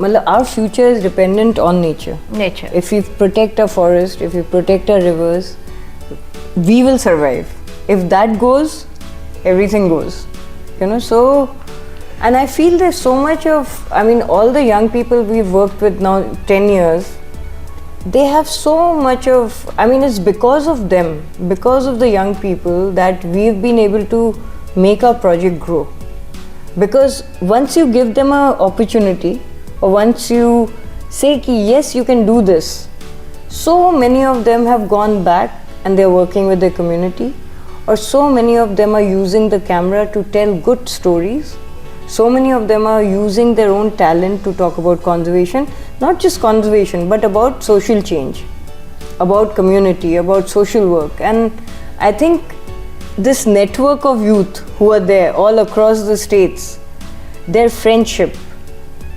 our future is dependent on nature. Nature. If we protect our forest, if we protect our rivers, we will survive. If that goes, everything goes. So, and I feel there's so much of, all the young people we've worked with now 10 years, they have so much of, it's because of them, because of the young people that we've been able to make our project grow. Because once you give them an opportunity, or once you say ki yes, you can do this, so many of them have gone back and they're working with their community, or so many of them are using the camera to tell good stories. So many of them are using their own talent to talk about conservation, not just conservation, but about social change, about community, about social work. And I think this network of youth who are there all across the states, their friendship,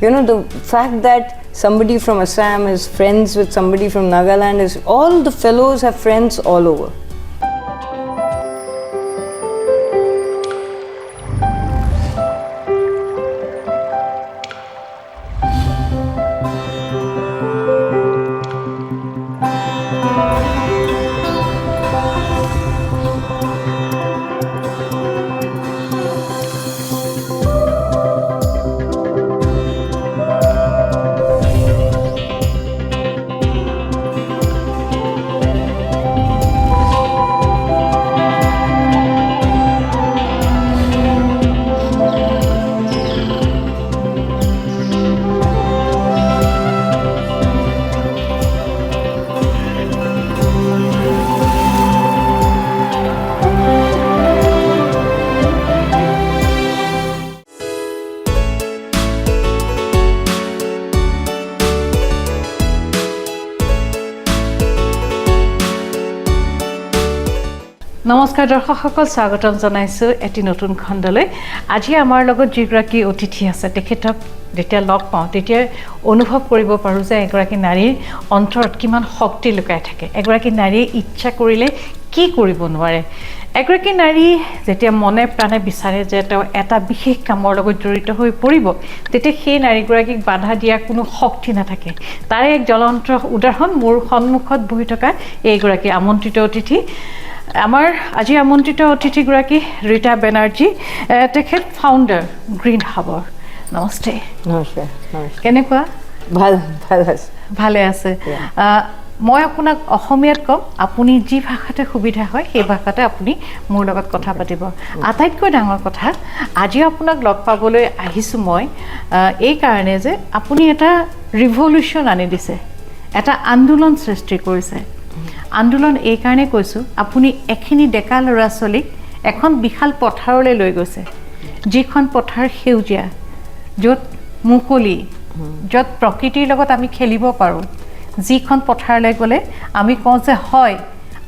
the fact that somebody from Assam is friends with somebody from Nagaland, all the fellows have friends all over. নমস্কাৰ দৰ্শক সকল, স্বাগতম জনাইছো এটি নতুন খণ্ডলৈ। আজি আমাৰ লগত যিগৰাকী অতিথি আছে, তেখেতক যেতিয়া লগ পাওঁ তেতিয়া অনুভৱ কৰিব পাৰোঁ যে এগৰাকী নাৰীৰ অন্তৰত কিমান শক্তি লুকাই থাকে, এগৰাকী নাৰীয়ে ইচ্ছা কৰিলে কি কৰিব নোৱাৰে। এগৰাকী নাৰী যেতিয়া মনে প্ৰাণে বিচাৰে যে তেওঁ এটা বিশেষ কামৰ লগত জড়িত হৈ পৰিব, তেতিয়া সেই নাৰীগৰাকীক বাধা দিয়া কোনো শক্তি নাথাকে। তাৰে এক জ্বলন্ত উদাহৰণ মোৰ সন্মুখত বহি থকা এইগৰাকী আমন্ত্ৰিত অতিথি। আমাৰ আজি আমন্ত্ৰিত অতিথিগৰাকী ৰীতা বেনাৰ্জী, তেখেত ফাউণ্ডাৰ গ্ৰীণ হাবৰ। নমস্তে। নমস্কাৰ। কেনেকুৱা? ভালে আছে। মই আপোনাক অসমীয়াত ক'ম, আপুনি যি ভাষাতে সুবিধা হয় সেই ভাষাতে আপুনি মোৰ লগত কথা পাতিব। আটাইতকৈ ডাঙৰ কথা, আজি আপোনাক লগ পাবলৈ আহিছোঁ মই এই কাৰণে যে আপুনি এটা ৰিভলিউশ্যন আনি দিছে, এটা আন্দোলন সৃষ্টি কৰিছে। আন্দোলন এই কাৰণে কৈছোঁ, আপুনি এখিনি ডেকা ল'ৰা ছোৱালীক এখন বিশাল পথাৰলৈ লৈ গৈছে, যিখন পথাৰ সেউজীয়া, য'ত মুকলি, য'ত প্ৰকৃতিৰ লগত আমি খেলিব পাৰোঁ। যিখন পথাৰলৈ গ'লে আমি কওঁ যে হয়,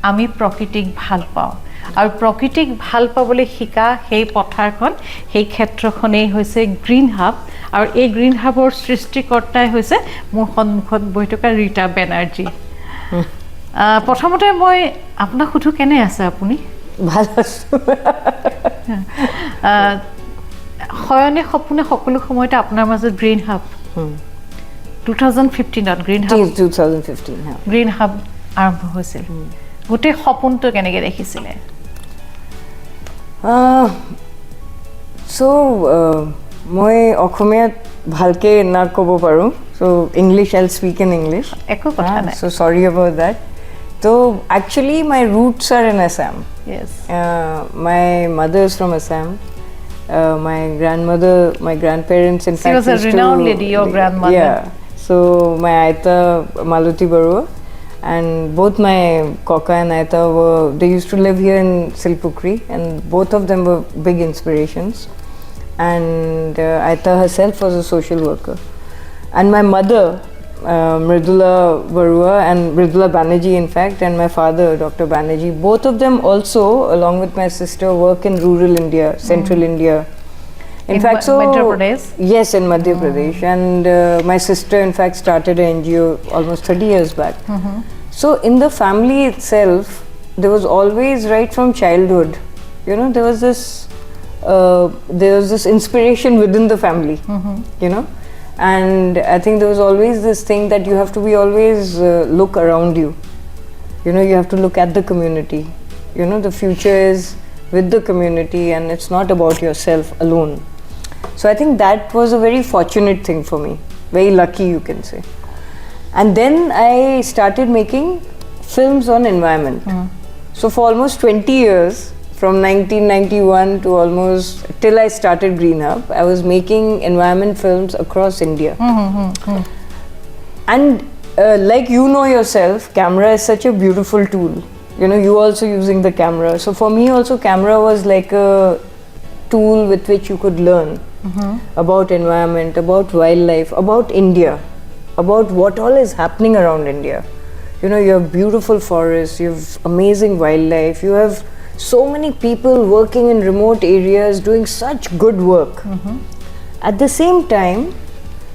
আমি প্ৰকৃতিক ভাল পাওঁ, আৰু প্ৰকৃতিক ভাল পাবলৈ শিকা সেই পথাৰখন, সেই ক্ষেত্ৰখনেই হৈছে গ্ৰীণ হাব। আৰু এই গ্ৰীণ হাবৰ সৃষ্টিকৰ্তাই হৈছে মোৰ সন্মুখত বহি থকা ৰীতা বেনাৰ্জী। প্ৰথমতে মই আপোনাক সুধো, কেনে আছে আপুনি? ভাল আছোঁ। হয়নে সপোনে সকলো সময়তে আপোনাৰ মাজত গ্ৰীণ হাব? 2015ত গ্ৰীণ হাব আৰম্ভ হৈছিল। গোটেই সপোনটো কেনেকৈ দেখিছিলে? মই অসমীয়াত ভালকৈ ক'ব পাৰোঁ, so English, I'll speak in English. একো কথা নাই। So sorry about that. So actually my roots are in Assam. Yes. My mother is from Assam. My grandparents in fact. She was a renowned lady, your grandmother. Yeah. So my Aita Maluti Barua, and both my Kaka and Aita they used to live here in Silpukri, and both of them were big inspirations. And Aita herself was a social worker. And my mother, Mridula Barua and Mridula Banerjee in fact, and my father, Dr. Banerjee, both of them also, along with my sister, work in rural India, central India. In fact, Madhya Pradesh? Yes, in Madhya Pradesh. And my sister in fact started an NGO almost 30 years back. So in the family itself, there was always, right from childhood, there was this inspiration within the family, And I think there was always this thing that you have to be always look around you. You know, you have to look at the community. You know, the future is with the community and it's not about yourself alone. So I think that was a very fortunate thing for me. Very lucky, you can say. And then I started making films on environment. So for almost 20 years, from 1991 to almost till I started Green Hub, I was making environment films across India. And like you know yourself, camera is such a beautiful tool. You know, you also using the camera. So for me also, camera was like a tool with which you could learn about environment, about wildlife, about India, about what all is happening around India. You know, you have beautiful forests, you have amazing wildlife, you have so many people working in remote areas doing such good work. At the same time,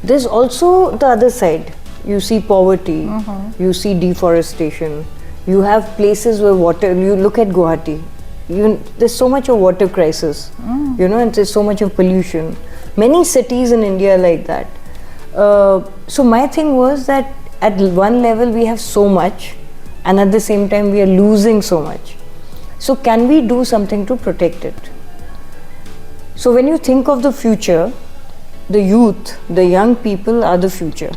there's also the other side. You see poverty, you see deforestation, you have places where water, you look at Guwahati, there's so much of water crisis, you know, and there's so much of pollution. Many cities in India are like that. So my thing was that at one level we have so much, and at the same time we are losing so much. So can we do something to protect it? So when you think of the future, the youth, the young people are the future.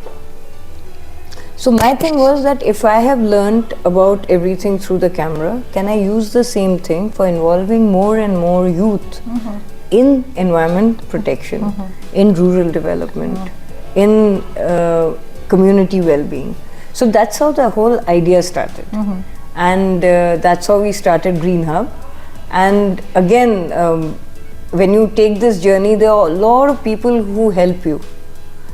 So my thing was that if I have learned about everything through the camera, can I use the same thing for involving more and more youth in environment protection, in rural development, in community well-being. So that's how the whole idea started. And that's how we started Green Hub. And again, when you take this journey, there are a lot of people who help you.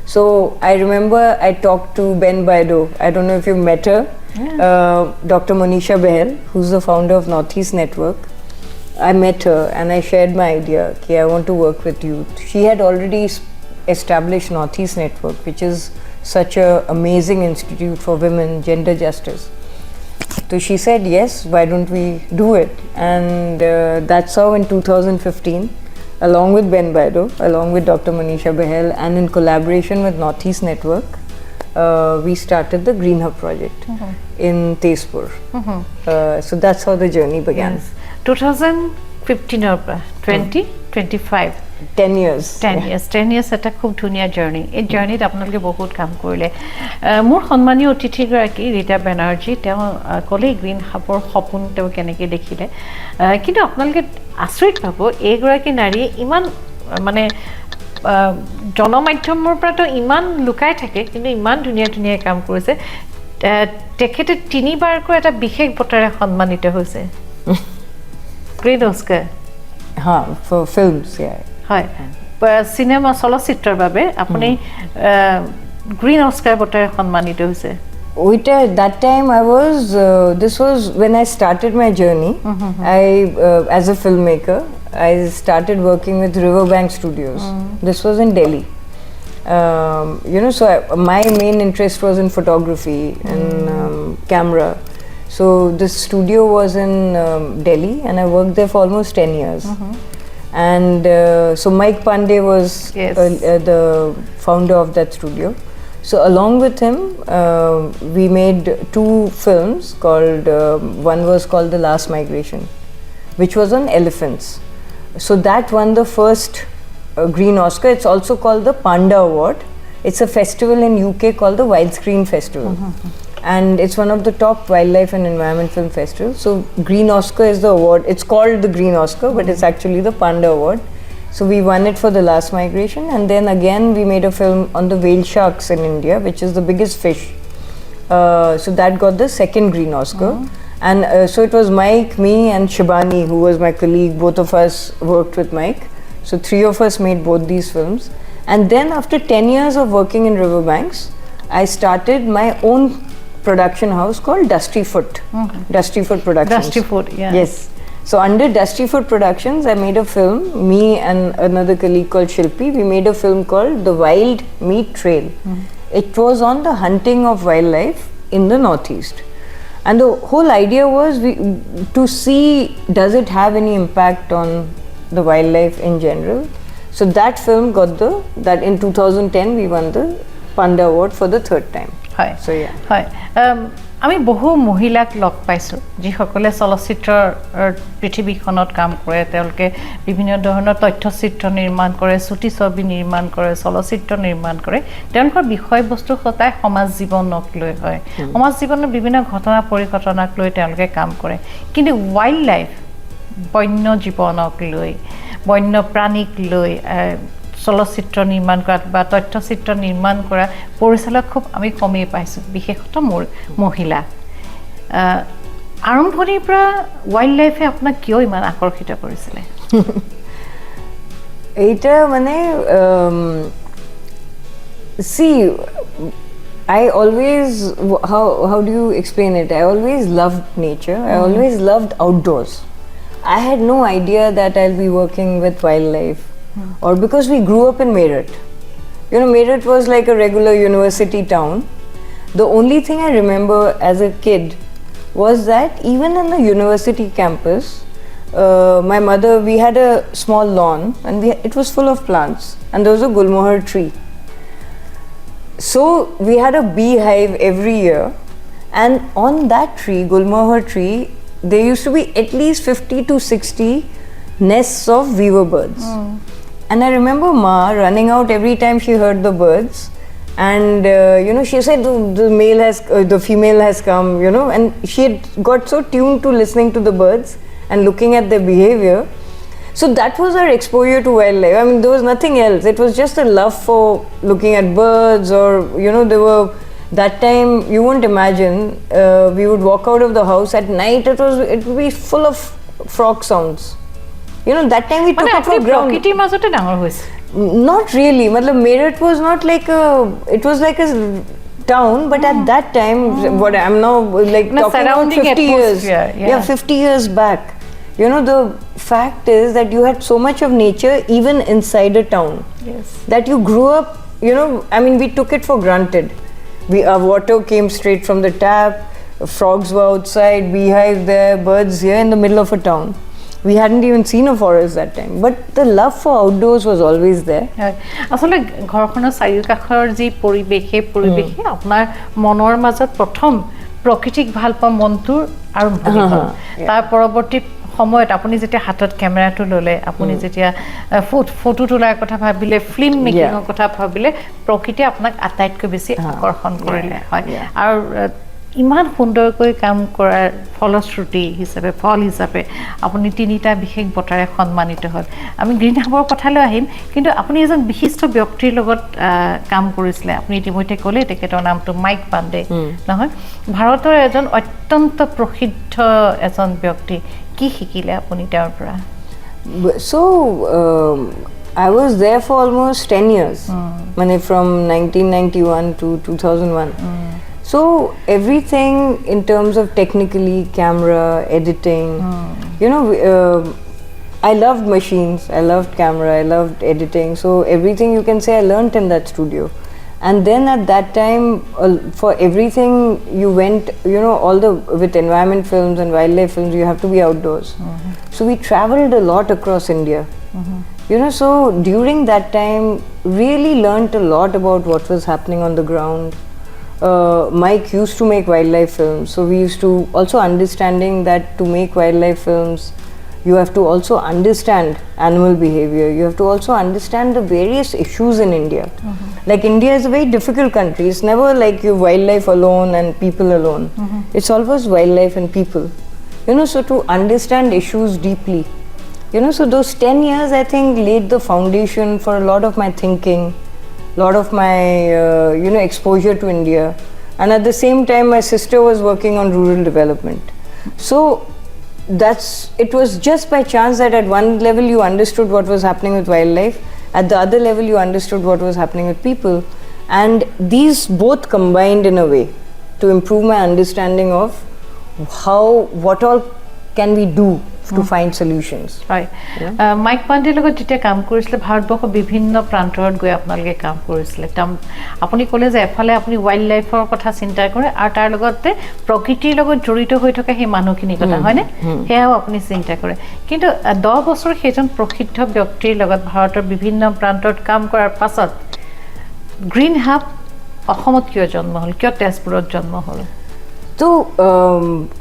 So I remember I talked to Ben Baido. I don't know if you've met her. Dr. Monisha Behel, who's the founder of Northeast Network. I met her and I shared my idea. Okay, I want to work with youth. She had already established Northeast Network, which is such an amazing institute for women, gender justice. So she said, yes, why don't we do it? And that's how in 2015, along with Ben Baido, along with Dr. Monisha Behel, and in collaboration with Northeast Network, we started the Green Hub project in Tezpur. So that's how the journey began. Yes. 2015 or 2025. 10 years. 10 years. 10 years এটা খুব ধুনীয়া journey. এই জার্নিত আপোনালোকে বহুত কাম কৰিলে। মোৰ সন্মানীয় অতিথিগৰাকী ৰীতা বেনাৰ্জী, তেওঁ ক'লে গ্ৰীণ হাবৰ সপোন তেওঁ কেনেকৈ দেখিলে। কিন্তু আপোনালোকে আচৰিত পাব, এইগৰাকী নাৰীয়ে ইমান মানে জনমাধ্যমৰ পৰাতো ইমান লুকাই থাকে, কিন্তু ইমান ধুনীয়া ধুনীয়া কাম কৰিছে। তেখেতে 3বাৰকৈ এটা বিশেষ বঁটাৰে সন্মানিত হৈছে। Green Oscar. হ্যাঁ, for films, yeah. হয়, সিনেমা চলচ্চিত্ৰৰ বাবে আপুনি গ্ৰীণ অস্কাৰ বঁটাৰে সন্মানিত হৈছে। That time I was, this was when I started my journey. As a filmmaker, I started working with Riverbank Studios. This was in Delhi. You know, so my main interest was in photography and camera. So this studio was in Delhi and I worked there for almost 10 years. And so Mike Pandey was the founder of that studio. So along with him, we made 2 films called, one was called The Last Migration, which was on elephants. So that won the first Green Oscar. It's also called the Panda Award. It's a festival in UK called the Wildscreen Festival. And it's one of the top wildlife and environment film festivals. So Green Oscar is the award. It's called the Green Oscar, but it's actually the Panda Award. So we won it for The Last Migration, and then again we made a film on the whale sharks in India, which is the biggest fish. So that got the second Green Oscar. And so it was Mike, me and Shibani, who was my colleague. Both of us worked with Mike. So 3 of us made both these films. And then after 10 years of working in Riverbanks, I started my own production house called Dusty Foot. Dusty Foot Productions. Dusty Foot, yeah. Yes. So under Dusty Foot Productions, I made a film, me and another colleague called Shilpi, we made a film called The Wild Meat Trail. It was on the hunting of wildlife in the Northeast. And the whole idea was to see, does it have any impact on the wildlife in general? So that film got that in 2010 we won the Panda Award for the third time. হয় So yeah. হয় আমি বহু মহিলাক log পাইছোঁ যিসকলে চলচ্চিত্ৰৰ পৃথিৱীখনত কাম কৰে তেওঁলোকে বিভিন্ন ধৰণৰ তথ্যচিত্ৰ নিৰ্মাণ কৰে ছবি নিৰ্মাণ কৰে চলচ্চিত্ৰ নিৰ্মাণ কৰে তেওঁলোকৰ বিষয়বস্তু সদায় সমাজ জীৱনক লৈ হয় সমাজ জীৱনৰ বিভিন্ন ঘটনা পৰিঘটনাক লৈ তেওঁলোকে কাম কৰে কিন্তু ৱাইল্ড লাইফ বন্য জীৱনক লৈ বন্য প্ৰাণীক লৈ চলচ্চিত্ৰ নিৰ্মাণ কৰাত বা তথ্যচিত্ৰ নিৰ্মাণ কৰা পৰিচালক খুব আমি কমেই পাইছোঁ বিশেষত মহিলা আৰম্ভণিৰ পৰা ৱাইল্ড লাইফে আপোনাক কিয় ইমান আকৰ্ষিত কৰিছিলে এইটা মানে see I always how do you explain it I always loved nature I always loved outdoors I had no idea that I'll be working with wildlife or because we grew up in Meerut. You know, Meerut was like a regular university town. The only thing I remember as a kid was that even in the university campus, my mother, we had a small lawn and it was full of plants and there was a gulmohar tree. So we had a beehive every year and on that tree, gulmohar tree, there used to be at least 50 to 60 nests of weaver birds. And I remember Ma running out every time she heard the birds, and you know, she said the female has come, you know, and she had got so tuned to listening to the birds and looking at their behavior. So that was our exposure to wildlife. I mean, there was nothing else. It was just a love for looking at birds, or you know, there were that time you won't imagine. We would walk out of the house at night. It would be full of frog sounds. You know, that time we took it for granted. প্ৰকৃতিৰ মাজতে ডাঙৰ হৈছে Not really. Matlab, Meerut was not like it was like a town, but at that time, what I'm now like talking about 50 years. Yeah, 50 years back. You know, the fact is that you had so much of nature even inside a town. Yes. That you grew up, you know, I mean, we took it for granted. Our water came straight from the tap, frogs were outside, beehive there, birds here in the middle of a town. We hadn't even seen a forest that time, but the love for outdoors was always there. আসলে ঘৰখনৰ চাৰিওকাষৰ যি পৰিৱেশে আপোনাৰ মনৰ মাজত প্ৰথম প্ৰকৃতিক ভাল পোৱা মনটোৰ আৰম্ভণি হ'ল তাৰ পৰৱৰ্তী সময়ত আপুনি যেতিয়া হাতত কেমেৰাটো ল'লে আপুনি যেতিয়া ফটো তোলাৰ কথা ভাবিলে ফিল্ম মেকিঙৰ কথা ভাবিলে প্ৰকৃতিয়ে আপোনাক আটাইতকৈ বেছি আকৰ্ষণ কৰিলে হয় আৰু ইমান সুন্দৰকৈ কাম কৰাৰ ফলশ্ৰুতি হিচাপে ফল হিচাপে আপুনি তিনিটা বিশেষ বঁটাৰে সন্মানিত হ'ল আমি গ্ৰীণ হাবৰ কথালৈ আহিম কিন্তু আপুনি এজন বিশিষ্ট ব্যক্তিৰ লগত কাম কৰিছিলে আপুনি ইতিমধ্যে ক'লে তেখেতৰ নামটো মাইক পাণ্ডে নহয় ভাৰতৰ এজন অত্যন্ত প্ৰসিদ্ধ এজন ব্যক্তি কি শিকিলে আপুনি তেওঁৰ পৰা So I was there for almost 10 years মানে from 1991 to 2001 So everything in terms of technically camera editing you know I loved machines I loved camera I loved editing so everything you can say I learned in that studio and then at that time for everything you went you know all the with environment films and wildlife films you have to be outdoors so we traveled a lot across India you know so during that time really learned a lot about what was happening on the ground Mike used to make wildlife films so we used to also understanding that to make wildlife films you have to also understand animal behavior you have to also understand the various issues in India like India is a very difficult country it's never like you wildlife alone and people alone it's always wildlife and people you know so to understand issues deeply you know so those 10 years I think laid the foundation for a lot of my thinking lot of my you know exposure to India and at the same time my sister was working on rural development so it was just by chance that at one level you understood what was happening with wildlife at the other level you understood what was happening with people and these both combined in a way to improve my understanding of what all can we do to find solutions. হয় mic পাণ্ডেৰ লগত যেতিয়া কাম কৰিছিলে ভাৰতবৰ্ষৰ বিভিন্ন প্ৰান্তৰত গৈ আপোনালোকে কাম কৰিছিলে আপুনি ক'লে যে এফালে আপুনি ৱাইল্ড লাইফৰ কথা চিন্তা কৰে আৰু তাৰ লগতে প্ৰকৃতিৰ লগত জড়িত হৈ থকা সেই মানুহখিনিৰ কথা হয়নে সেয়াও আপুনি চিন্তা কৰে কিন্তু 10 বছৰ সেইজন প্ৰসিদ্ধ ব্যক্তিৰ লগত ভাৰতৰ বিভিন্ন প্ৰান্তত কাম কৰাৰ পাছত গ্ৰীণ হাব অসমত কিয় জন্ম হ'ল কিয় তেজপুৰত জন্ম হ'ল So,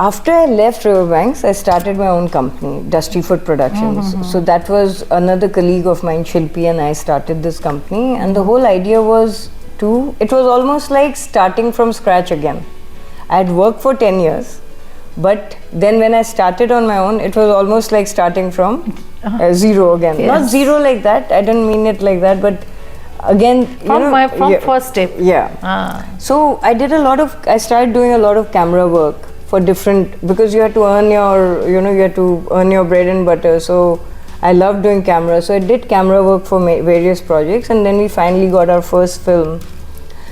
after I left Riverbanks, I started my own company, Dusty Food Productions. So that was another colleague of mine, Shilpi, and I started this company. And the whole idea was it was almost like starting from scratch again. I had worked for 10 years, but then when I started on my own, it was almost like starting from zero again. Yes. Not zero like that, I didn't mean it like that, but again from first step so I started doing a lot of camera work for different because you had to earn your bread and butter, so I loved doing camera, so I did camera work for various projects, and then we finally got our first film.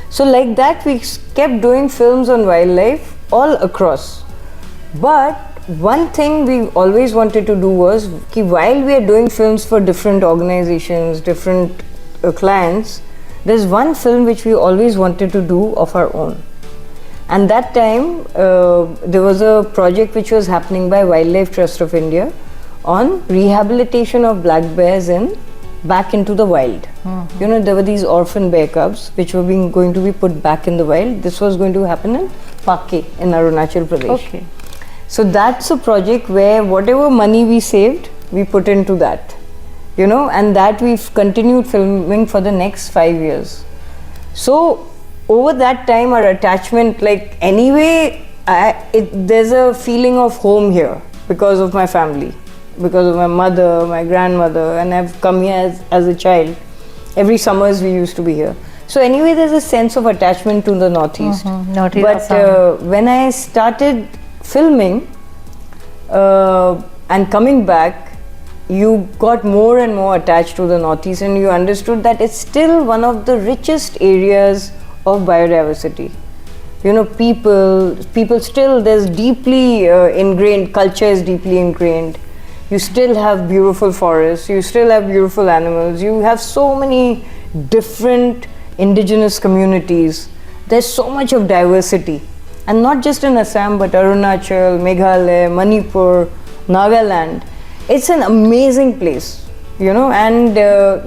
So like that we kept doing films on wildlife all across, but one thing we always wanted to do was while we are doing films for different organizations, different clients, there's one film which we always wanted to do of our own. And that time there was a project which was happening by Wildlife Trust of India on rehabilitation of black bears back into the wild. There were these orphan bear cubs which were going to be put back in the wild. This was going to happen in Pakke in Arunachal Pradesh. Okay. So that's a project where whatever money we saved, we put into that. And that we've continued filming for the next 5 years. So over that time our attachment, like anyway, there's a feeling of home here because of my family, because of my mother, my grandmother, and I've come here as a child. Every summers we used to be here. So anyway, there's a sense of attachment to the Northeast. But when I started filming and coming back, you got more and more attached to the Northeast, and you understood that it's still one of the richest areas of biodiversity. People still, there's deeply ingrained, culture is deeply ingrained. You still have beautiful forests, you still have beautiful animals, you have so many different indigenous communities. There's so much of diversity, and not just in Assam, but Arunachal, Meghalaya, Manipur, Nagaland. It's an amazing place, and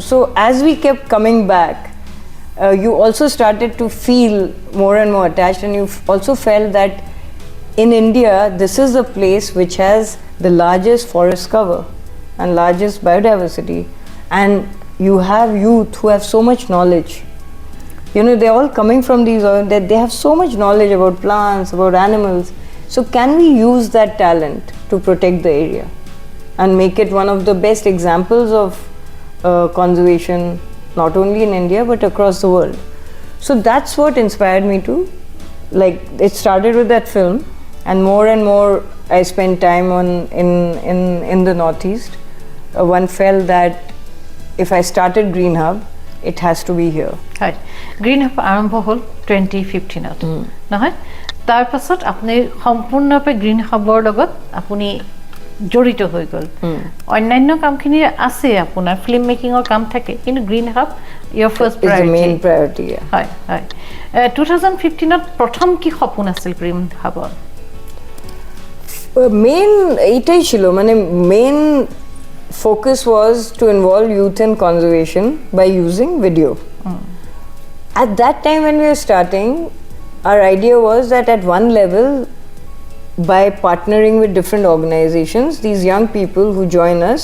so as we kept coming back, you also started to feel more and more attached, and you also felt that in India, this is the place which has the largest forest cover and largest biodiversity, and you have youth who have so much knowledge. They're all coming from these, they have so much knowledge about plants, about animals. So can we use that talent to protect the area and make it one of the best examples of conservation, not only in India but across the world? So that's what inspired me to, it started with that film, and more I spent time in the Northeast. One felt that if I started Green Hub, it has to be here. Right. Green Hub আৰম্ভ হ'ল 2015ত নহয় তাৰ পাছত আপুনি সম্পূৰ্ণৰূপে green হাবৰ লগত আপুনি জড়িত হৈ গ'ল অন্যান্য কামখিনি আছে আপোনাৰ ফিল্ম মেকিংৰ কাম থাকে কিন্তু green hub your first priority is the main priority. হয় 2015ত প্ৰথম কি সপোন আছিল গ্ৰীণ হাবৰ মেইন এইটাই ছিল মানে main focus was to involve youth in conservation by using video. At that time when we were starting, our idea was that at one level, by partnering with different organizations, these young people who join us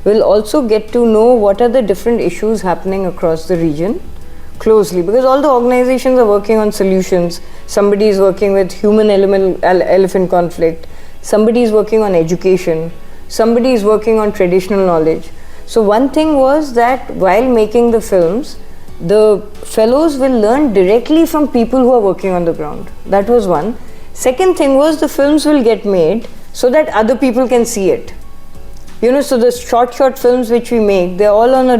will also get to know what are the different issues happening across the region closely, because all the organizations are working on solutions. Somebody is working with human elephant conflict, somebody is working on education, somebody is working on traditional knowledge. So one thing was that while making the films, the fellows will learn directly from people who are working on the ground. That was one. Second thing was the films will get made so that other people can see it. So the short films which we make, they're all on a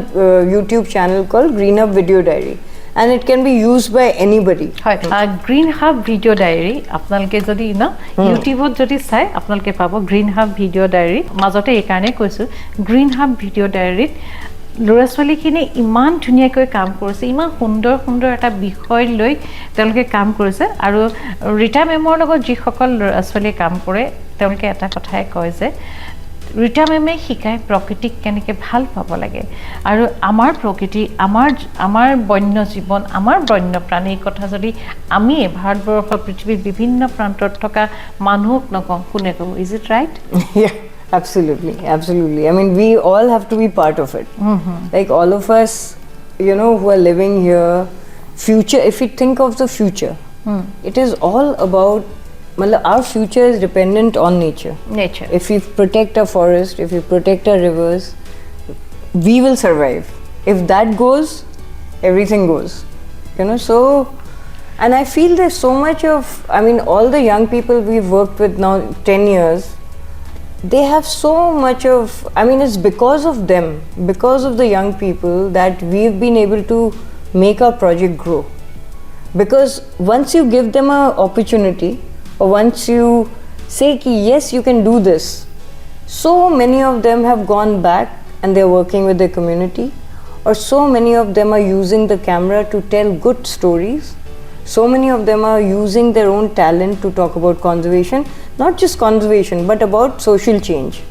YouTube channel called Green Up Video Diary. and it can be used by anybody. হয় green hub ভিডিঅ' diary আপোনালোকে যদি ইউটিউবত যদি চাই আপোনালোকে পাব green hub ভিডিঅ' ডায়েৰী মাজতে এইকাৰণে কৈছোঁ গ্ৰীণ হাব ভিডিঅ' ডায়েৰীত ল'ৰা ছোৱালীখিনি ইমান ধুনীয়াকৈ কাম কৰিছে ইমান সুন্দৰ সুন্দৰ এটা বিষয় লৈ তেওঁলোকে কাম কৰিছে আৰু ৰীতা মেমৰ লগত যিসকল ল'ৰা ছোৱালীয়ে কাম কৰে তেওঁলোকে এটা কথাই কয় যে ৰীতা মেমে শিকায় প্ৰকৃতিক কেনেকৈ ভাল পাব লাগে আৰু আমাৰ প্ৰকৃতি আমাৰ বন্য জীৱন আমাৰ বন্য প্ৰাণীৰ কথা যদি আমি ভাৰতবৰ্ষৰ পৃথিৱীৰ বিভিন্ন প্ৰান্তত থকা মানুহক নকওঁ কোনে ক'ব is eat right Yeah, absolutely. I mean, we all have to be part of it. Like all of us, who are living here, future, if we think of the future, it is all about, our future is dependent on nature. If we protect our forest, if we protect our rivers, we will survive. If that goes, everything goes. So, and I feel there's so much of, all the young people we've worked with now 10 years, they have so much of, it's because of them, because of the young people that we've been able to make our project grow. Because once you give them an opportunity, or once you say ki yes you can do this, so many of them have gone back and they're working with their community, or so many of them are using the camera to tell good stories, so many of them are using their own talent to talk about conservation, not just conservation but about social change,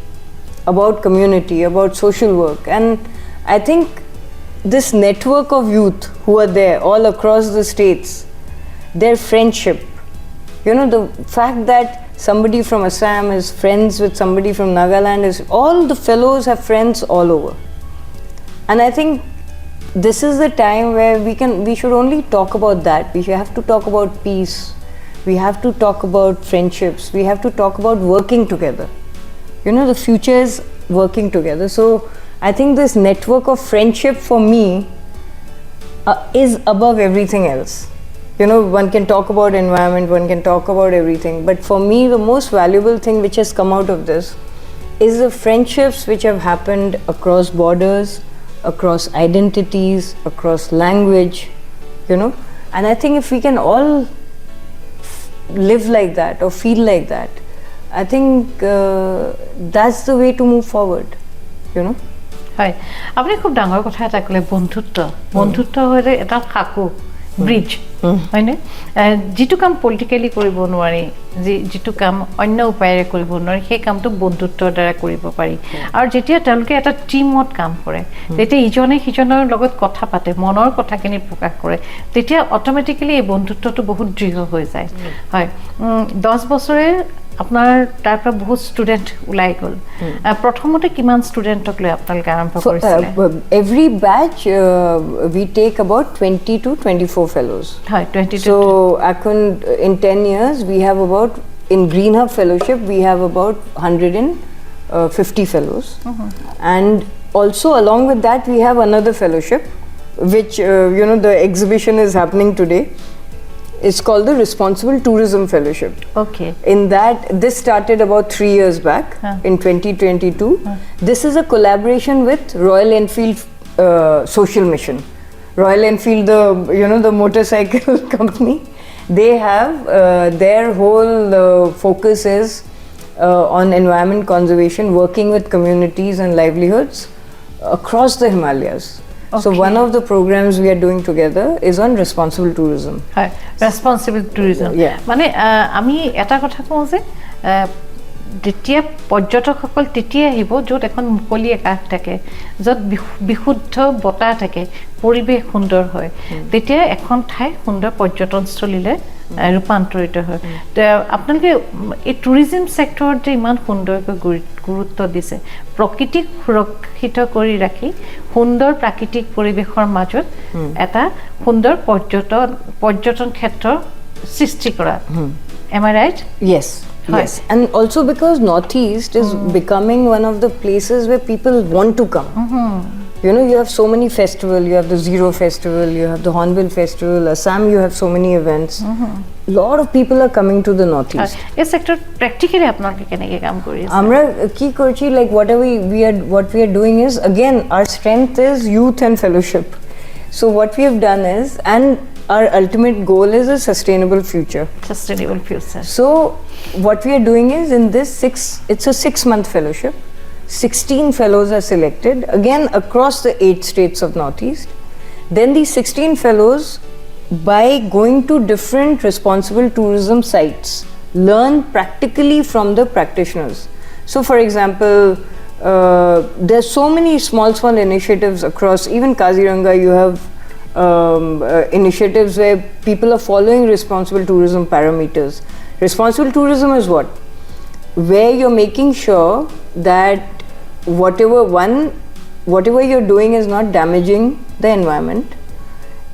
about community, about social work. And I think this network of youth who are there all across the states, their friendship, the fact that somebody from Assam is friends with somebody from Nagaland, is all the fellows have friends all over. And I think this is the time where we should only talk about that. We should have to talk about peace, we have to talk about friendships, we have to talk about working together. The future is working together. So I think this network of friendship for me is above everything else. One can talk about environment, one can talk about everything, but for me the most valuable thing which has come out of this is the friendships which have happened across borders, across identities, across language, and I think if we can all live like that or feel like that, I think that's the way to move forward. হয় আপুনি খুব ডাঙৰ কথা এটা ক'লে বন্ধুত্ব হ'লে এটা সাঁকো ব্ৰিজ হয়নে যিটো কাম পলিটিকেলি কৰিব নোৱাৰি যিটো কাম অন্য উপায়েৰে কৰিব নোৱাৰি সেই কামটো বন্ধুত্বৰ দ্বাৰা কৰিব পাৰি আৰু যেতিয়া তেওঁলোকে এটা টিমত কাম কৰে তেতিয়া ইজনে সিজনৰ লগত কথা পাতে মনৰ কথাখিনি প্ৰকাশ কৰে তেতিয়া অট'মেটিকেলি এই বন্ধুত্বটো বহুত দৃঢ় হৈ যায় হয় 10 বছৰে আপনার তারপর বহুত স্টুডেন্ট উলাই গল প্রথমতে কিমান স্টুডেন্টক লৈ আপোনালোকে আৰম্ভ কৰিছিল every batch we take about 20 to 24 fellows হয় 22 so in 10 years we have about in Green Hub fellowship we have about 150 fellows and also along with that we have another fellowship which the exhibition is happening today. It's called the Responsible Tourism Fellowship. Okay. In that, this started about 3 years back in 2022. This is a collaboration with Royal Enfield Social Mission. Royal Enfield, the motorcycle company, they have their whole focus is on environment conservation, working with communities and livelihoods across the Himalayas. Okay. So one of the programs we are doing together is on responsible tourism. Hi, responsible tourism. Yeah. মানে আমি এটা কথা কওঁ যে যেতিয়া পৰ্যটকসকল তেতিয়া আহিব য'ত এখন মুকলি আকাশ থাকে য'ত বিশুদ্ধ বতাহ থাকে পৰিৱেশ সুন্দৰ হয় তেতিয়া এখন ঠাই সুন্দৰ পৰ্যটনস্থলীলৈ ৰূপান্তৰিত হয় আপোনালোকে এই টুৰিজম সেক্টৰত যে ইমান সুন্দৰকৈ গুৰুত্ব দিছে প্ৰকৃতিক সুৰক্ষিত কৰি ৰাখি সুন্দৰ প্ৰাকৃতিক পৰিৱেশৰ মাজত এটা সুন্দৰ পৰ্যটন ক্ষেত্ৰ সৃষ্টি কৰা am I right? Yes. Yes, and also because Northeast is becoming one of the places where people want to come. You have so many festivals. You have the Zero Festival, you have the Hornbill Festival, Assam, you have so many events. Lot of people are coming to the Northeast. This sector practically আপনাকে কেনেকে কাম কৰি আছে আমরা কি করছি like what we are doing is again our strength is youth and fellowship. So what we have done is, and our ultimate goal is a sustainable future. Sustainable future. So what we are doing is, in this it's a 6-month fellowship. 16 fellows are selected, again across the 8 states of Northeast. Then these 16 fellows, by going to different responsible tourism sites, learn practically from the practitioners. So for example, there's so many small initiatives across, even Kaziranga, you have initiatives where people are following responsible tourism parameters. Responsible tourism is what? Where you're making sure that whatever you're doing is not damaging the environment.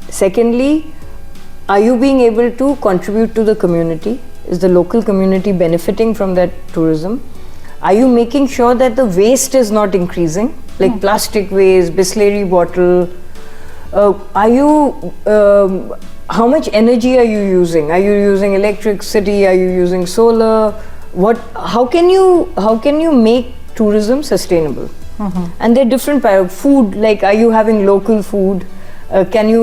Secondly, are you being able to contribute to the community? Is the local community benefiting from that tourism? Are you making sure that the waste is not increasing, like plastic waste, Bisleri bottle? How much energy are you using? Are you using electricity? Are you using solar? How can you make tourism sustainable? And there are different food, like are you having local food? Can you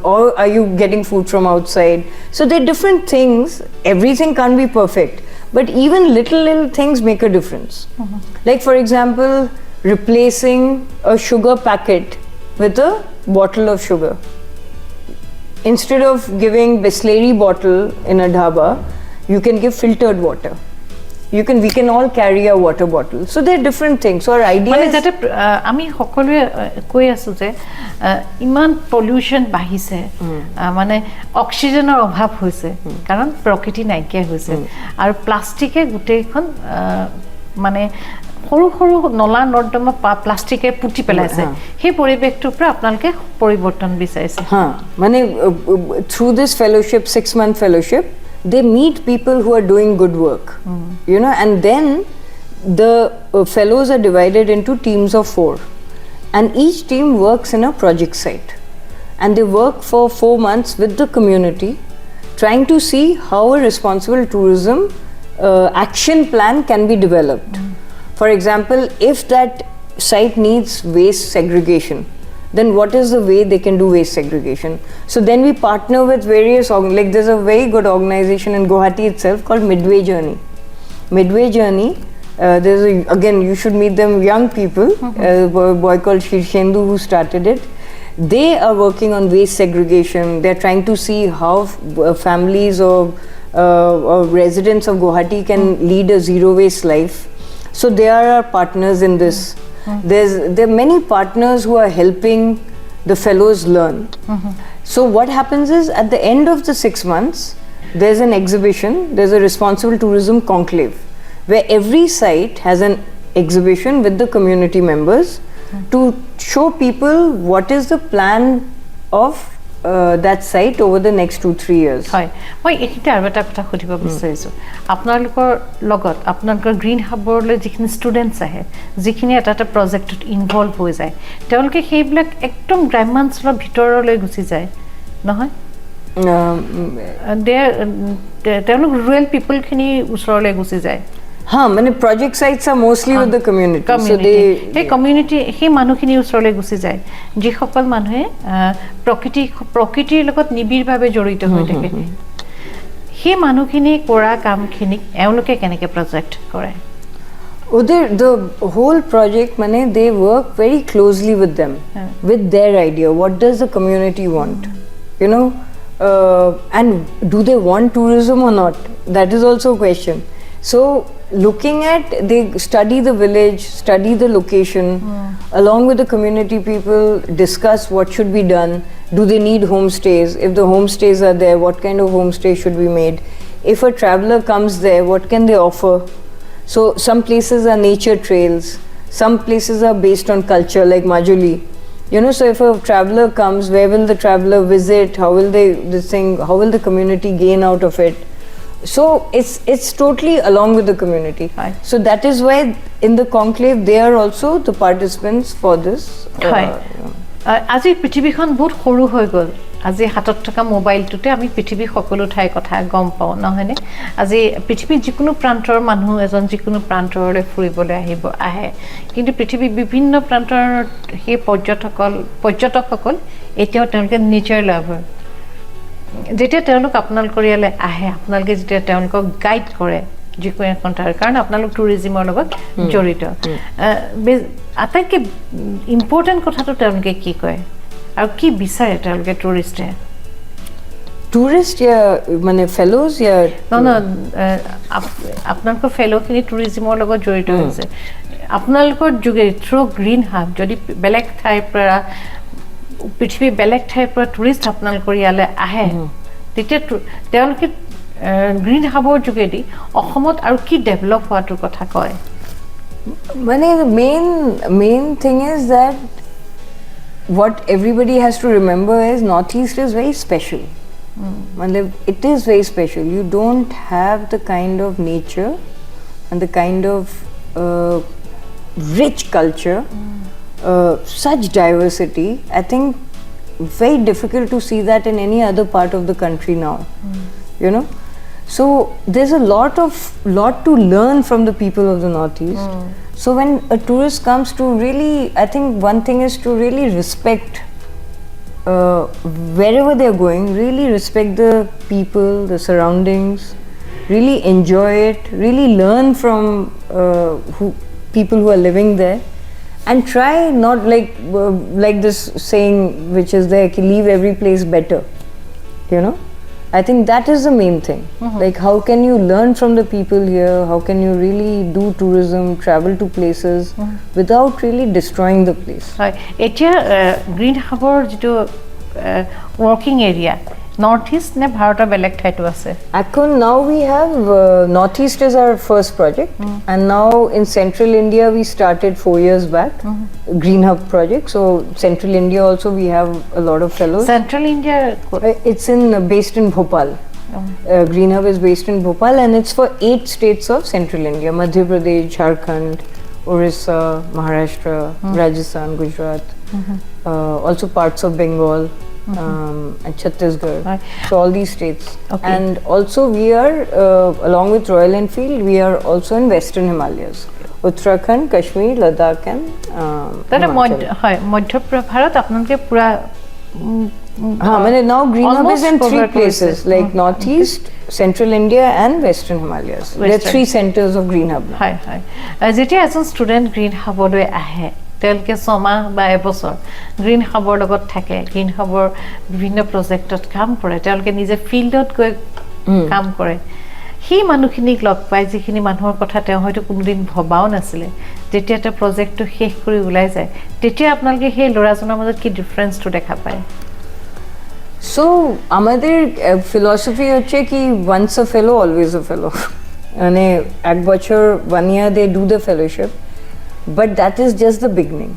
or are you getting food from outside? So there are different things. Everything can't be perfect, but even little things make a difference. Like for example, replacing a sugar packet with a bottle of sugar. Instead of giving Bisleri bottle in a dhaba, you can give filtered water. We can all carry a water bottle. So there are different things. So our idea is, আমি সকলোৱে কৈ আছো যে ইমান pollution বাঢ়িছে, মানে অক্সিজেনৰ অভাৱ হৈছে কাৰণ প্ৰকৃতি নাইকিয়া হৈছে, আৰু প্লাষ্টিকে গোটেইখন মানে সৰু সৰু নলা নৰ্দমা প্লাষ্টিকে পুতি পেলাইছে। সেই পৰিৱেশটোৰ পৰা আপোনালোকে পৰিৱৰ্তন বিচাৰিছে। মানে through this fellowship, 6-month fellowship, they meet people who are doing good work, and then the fellows are divided into teams of 4, and each team works in a project site, and they work for 4 months with the community, trying to see how a responsible tourism action plan can be developed. For example, if that site needs waste segregation, then what is the way they can do waste segregation? So then we partner with various, like there's a very good organization in Guwahati itself called Midway Journey. Midway Journey, again, you should meet them, young people, a boy called Shirshendu who started it. They are working on waste segregation. They're trying to see how families or residents of Guwahati can lead a zero waste life. So they are our partners in this. There are many partners who are helping the fellows learn. So what happens is, at the end of the 6 months, there's an exhibition, there's a responsible tourism conclave, where every site has an exhibition with the community members to show people what is the plan of that site over the next 2-3 years. হয়, মই এইটা আৰু এটা কথা সুধিব বিচাৰিছোঁ। আপোনালোকৰ লগত আপোনালোকৰ গ্ৰীণ হাবৰলৈ যিখিনি ষ্টুডেণ্টছ আহে, যিখিনি এটা প্ৰজেক্টত ইনভলভ হৈ যায়, তেওঁলোকে সেইবিলাক একদম গ্ৰাম্যাঞ্চলৰ ভিতৰলৈ গুচি যায় নহয়? তেওঁলোক ৰুৰেল পিপলখিনি ওচৰলৈ গুচি যায়। মানে project sites are mostly with the community. So hey community, hey মানুহখিনি ওচৰলৈ গুচি যায়, যিসকল মানুহে প্ৰকৃতিৰ লগত নিবিড়ভাৱে জড়িত হৈ থাকে। সেই মানুহখিনি কৰা কামখিনি এওঁলোকে কেনেকৈ প্ৰজেক্ট কৰে? The whole project, they work very closely with them, with their idea. What does the community want? And do they want tourism or not? That is also a question. So they study the village, study the location, along with the community people, discuss what should be done. Do they need homestays? If the homestays are there, what kind of homestay should be made? If a traveler comes there, what can they offer? So some places are nature trails, some places are based on culture, like Majuli. So if a traveler comes, where will the traveler visit? How will the community gain out of it? So it's totally along with the community. So that is why in the conclave they are also the participants for this. আজি পৃথিৱীখন বহুত সৰু হৈ গ'ল, আজি হাতত থকা মোবাইলটোতে আমি পৃথিৱীৰ সকলো ঠাইৰ কথা গম পাওঁ নহয়নে আজি পৃথিৱীৰ যিকোনো প্ৰান্তৰ মানুহ এজন যিকোনো প্ৰান্তৰলৈ ফুৰিবলৈ আহে কিন্তু পৃথিৱীৰ বিভিন্ন প্ৰান্তৰ সেই পৰ্যটকসকল এতিয়াও তেওঁলোকে নেচাৰ লাভাৰ যেতিয়া তেওঁলোক আপোনালোকৰ ইয়ালৈ আহে আপোনালোকে যেতিয়া তেওঁলোকক গাইড কৰে যিকোনো এখন ঠাইৰ কাৰণ আপোনালোক টুৰিজিমৰ লগত জড়িত আটাইতকৈ ইম্পৰ্টেণ্ট কথাটো তেওঁলোকে কি কয় আৰু কি বিচাৰে তেওঁলোকে টুৰিষ্টে টুৰিষ্ট মানে ফেলোজ আপোনালোকৰ ফেলোখিনি টুৰিজিমৰ লগত জড়িত হৈছে আপোনালোকৰ যোগেদি থ্ৰু গ্ৰীণ হাব যদি বেলেগ ঠাইৰ পৰা পৃথিৱীৰ বেলেগ ঠাইৰ পৰা টুৰিষ্ট আপোনালোকৰ ইয়ালৈ আহে তেতিয়া তেওঁলোকে গ্ৰীণ হাবৰ যোগেদি অসমত আৰু কি ডেভেলপ হোৱাটোৰ কথা কয় মানে main thing is that what everybody has to remember is Northeast is very special. It is very special. You don't have the kind of nature and the kind of rich culture, such diversity. I think very difficult to see that in any other part of the country now. You know, so there's a lot to learn from the people of the Northeast. So when a tourist comes to really, I think one thing is to really respect wherever they're going, really respect the people, the surroundings, really enjoy it, really learn from people who are living there and try not like this saying which is there, leave every place better, you know. I think that is the main thing. Like how can you learn from the people here? How can you really do tourism, travel to places without really destroying the place? Right. Etia Green Harbor jito working area Northeast ne Bharata beleg thai to ase. Now we have Northeast is our first project and now in Central India we started 4 years back Green Hub project. So Central India also we have a lot of fellows. Central India it's based in Bhopal. Green Hub is based in Bhopal and it's for 8 states of Central India: Madhya Pradesh, Jharkhand, Orissa, Maharashtra, Rajasthan, Gujarat, also parts of Bengal. And Chhattisgarh. Right. So all these states. Okay. And also we are along with Royal Enfield we are also in Western Himalayas. Uttarakhand, Kashmir, Ladakh and Madhya Bharat apnaloke pura now Green Hub is in 3 places like Northeast, Central India and Western Himalayas. There are 3 centers of Green Hub. Hi. Jetia ejon student Green Hub loi ahe তেওঁলোকে ছমাহ বা এবছৰ green হাবৰ লগত থাকে green হাবৰ বিভিন্ন প্ৰজেক্টত কাম কৰে তেওঁলোকে নিজে ফিল্ডত গৈ কাম কৰে সেই মানুহখিনিক লগ পাই যিখিনি মানুহৰ কথা তেওঁ হয়তো কোনোদিন ভবাও নাছিলে যেতিয়া এটা প্ৰজেক্টটো শেষ কৰি ওলাই যায় তেতিয়া আপোনালোকে সেই ল'ৰাজনৰ মাজত কি ডিফাৰেন্সটো দেখা পায় So আমাদের philosophy হচ্ছে কি once a fellow always a fellow মানে এক বছর 1 year they do the fellowship. But that is just the beginning.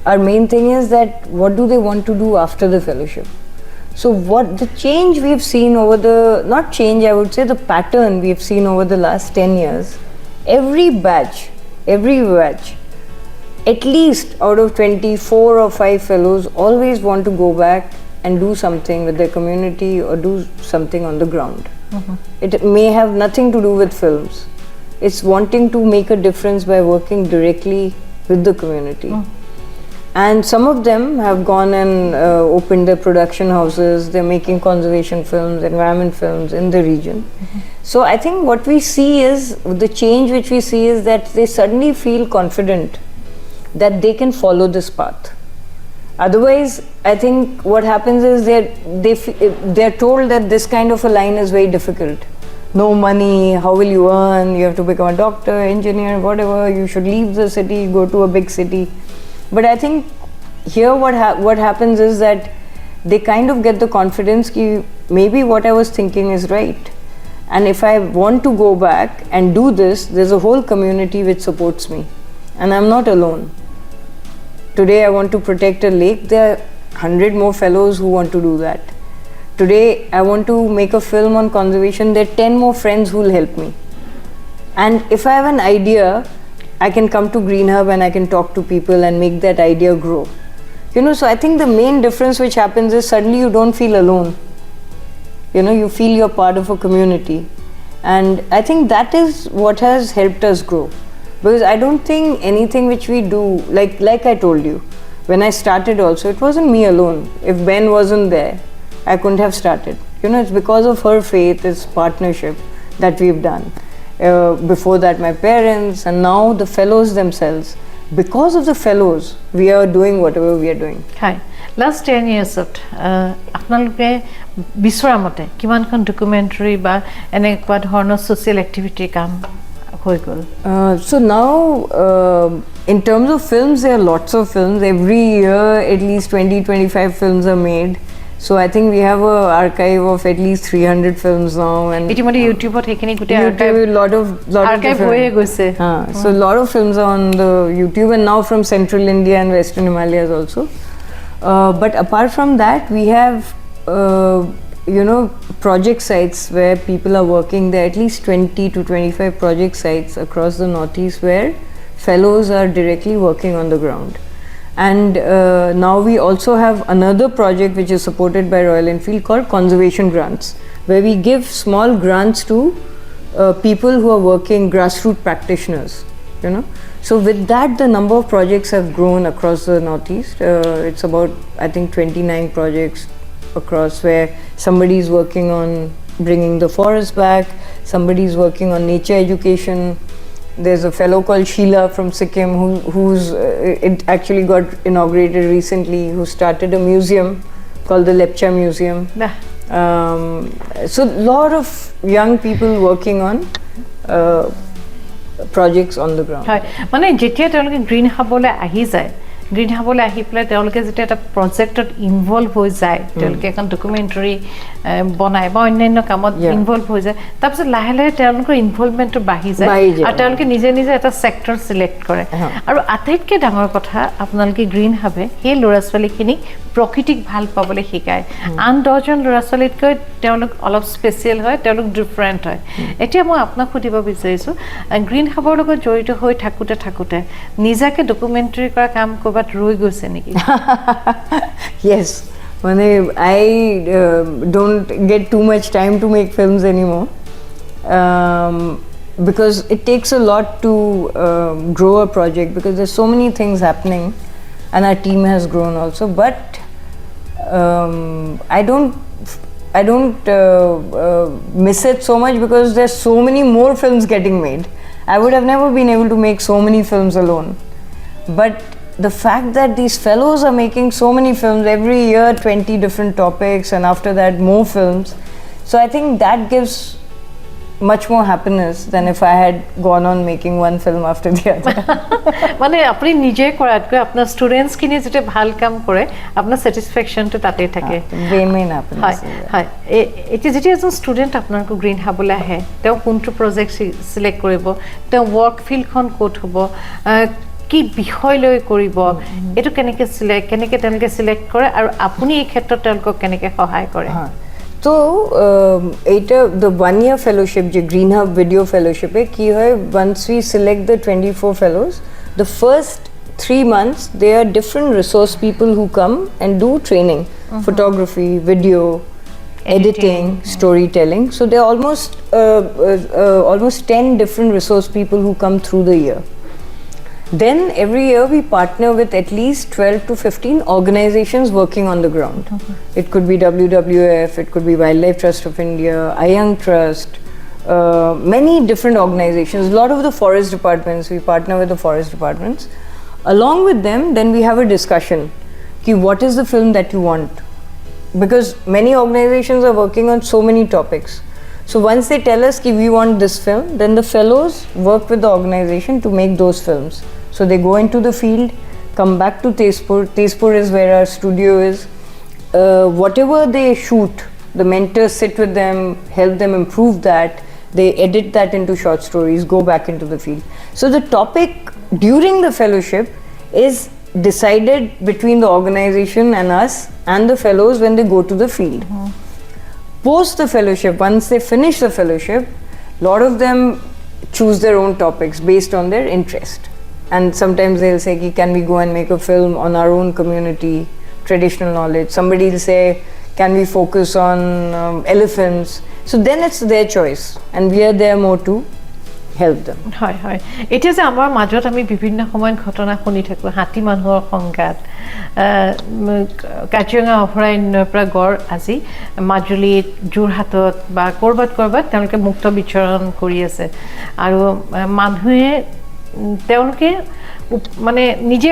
Our main thing is that what do they want to do after the fellowship? So what the change we've seen over not change, I would say the pattern we've seen over the last 10 years, every batch, at least out of 24 or 5 fellows always want to go back and do something with their community or do something on the ground. It may have nothing to do with films. It's wanting to make a difference by working directly with the community. And some of them have gone and opened their production houses. They're making conservation films, environment films in the region. So I think what we see is, the change which we see is that they suddenly feel confident that they can follow this path. Otherwise, I think what happens is they're told that this kind of a line is very difficult. No money, how will you earn? You have to become a doctor, engineer, whatever. You should leave the city, go to a big city. But I think here what happens is that they kind of get the confidence that maybe what I was thinking is right. And if I want to go back and do this, there's a whole community which supports me. And I'm not alone. Today I want to protect a lake. There are 100 more fellows who want to do that. Today I want to make a film on conservation. There are 10 more friends who will help me. And if I have an idea, I can come to Green Hub and I can talk to people and make that idea grow. You know, so I think the main difference which happens is suddenly you don't feel alone. You know, you feel you're part of a community. And I think that is what has helped us grow. Because I don't think anything which we do, like I told you, when I started also, it wasn't me alone. If Ben wasn't there, I couldn't have started. You know, it's because of her faith, it's partnership that we've done. Before that, my parents, and now the fellows themselves. Because of the fellows, we are doing whatever we are doing. Hi. Last 10 years of আপোনালোকে বিচৰা মতে কিমানখন documentary বা এনেকুৱা ধৰণৰ social activity কাম হৈ গ'ল? So now, in terms of films, there are lots of films. Every year, at least 20-25 films are made. So I think we have an archive of at least 300 films now. And ইতিমধ্যে ইউটিউবত সেইখিনি গোটেই YouTube, lot of archive হৈয়ে গৈছে. So a lot of films are on the YouTube, and now from Central India and Western Himalayas also. But apart from that, we have you know, project sites where people are working. There are at least 20 to 25 project sites across the Northeast where fellows are directly working on the ground. And now we also have another project which is supported by Royal Enfield called Conservation Grants, where we give small grants to people who are working, grassroots practitioners, you know. So with that, the number of projects have grown across the Northeast. It's about, I think, 29 projects across, where somebody is working on bringing the forest back, somebody is working on nature education. There's a fellow called Sheila from Sikkim who's it actually got inaugurated recently, who started a museum called the Lepcha Museum. So a lot of young people working on projects on the ground. মানে যেতিয়া তেওঁলোকে green হাবলে আহি যায়, green হাবলে আহি পেলাই তেওঁলোকে যেতিয়া এটা প্ৰজেক্টত ইনভলভ হৈ যায়, তেওঁলোকে এখন ডকুমেণ্টাৰী বনায় বা অন্যান্য কামত ইনভলভ হৈ যায়, তাৰপিছত লাহে লাহে তেওঁলোকৰ ইনভলভমেণ্টটো বাঢ়ি যায় আৰু তেওঁলোকে নিজে নিজে এটা ছেক্টৰ চিলেক্ট কৰে। আৰু আটাইতকৈ ডাঙৰ কথা, আপোনালোকে গ্ৰীণ হাবে সেই ল'ৰা ছোৱালীখিনিক প্ৰকৃতিক ভাল পাবলৈ শিকায়। আন 10জন ল'ৰা ছোৱালীতকৈ তেওঁলোক অলপ স্পেচিয়েল হয়, তেওঁলোক ডিফাৰেণ্ট হয়। এতিয়া মই আপোনাক সুধিব বিচাৰিছোঁ, গ্ৰীণ হাবৰ লগত জড়িত হৈ থাকোঁতে নিজাকে ডকুমেণ্টাৰী কৰা কাম ক'ৰবাত ৰৈ গৈছে নেকি? Yes. I don't get too much time to make films anymore, because it takes a lot to grow a project, because there's so many things happening and our team has grown also. But I don't miss it so much, because there's so many more films getting made. I would have never been able to make so many films alone. But the fact that these fellows are making so many films every year, 20 different topics, and after that more films, so I think that gives much more happiness than if I had gone on making one film after the other. মানে আপুনি নিজে কৰাতকৈ আপোনাৰ ষ্টুডেণ্টছখিনি যেতিয়া ভাল কাম কৰে, আপোনাৰ ছেটিছফেকশ্যনটো তাতেই থাকে। Main happiness. হয়। এতিয়া যেতিয়া এজন ষ্টুডেণ্ট আপোনালোকৰ গ্ৰীণ হাবলৈ আহে, তেওঁ কোনটো প্ৰজেক্ট চিলেক্ট কৰিব, তেওঁ ৱৰ্ক ফিল্ডখন ক'ত হ'ব, কি বিষয় লৈ কৰিব, এইটো কেনেকৈ তেওঁলোকে চিলেক্ট কৰে, আৰু আপুনি এই ক্ষেত্ৰত তেওঁলোকক কেনেকৈ সহায় কৰে? So, the 1-year fellowship, the Green Hub Video Fellowship, once we select the 24 fellows, the first 3 months, there are different resource people who come and do training, photography, video, editing, storytelling. So there are almost 10 different resource people who come through the year. Then every year we partner with at least 12 to 15 organizations working on the ground. It could be WWF, it could be Wildlife Trust of India, IYOUNG Trust, many different organizations. A lot of the forest departments, we partner with the forest departments. Along with them, then we have a discussion. What is the film that you want? Because many organizations are working on so many topics. So once they tell us we want this film, then the fellows work with the organization to make those films. So they go into the field, come back to Tezpur. Tezpur is where our studio is. Whatever they shoot, the mentors sit with them, help them improve that. They edit that into short stories, go back into the field. So the topic during the fellowship is decided between the organization and us and the fellows when they go to the field. Post the fellowship, once they finish the fellowship, a lot of them choose their own topics based on their interest. And sometimes they'll say, can we go and make a film on our own community, traditional knowledge? Somebody will say, can we focus on elephants? So then it's their choice, and we are there more to help them. হয় হয় এটা যে আমাৰ মাজত আমি বিভিন্ন সময়ত ঘটনা শুনি থাকো হাতী মানুহৰ সংঘাত কাজিৰঙা অভয়াৰণ্যৰ পৰা গড় আজি মাজুলীত যোৰহাটত বা কৰবাত তেওঁলোকে মুক্ত বিচৰণ কৰি আছে আৰু মানুহে তেওঁলোকে মানে নিজে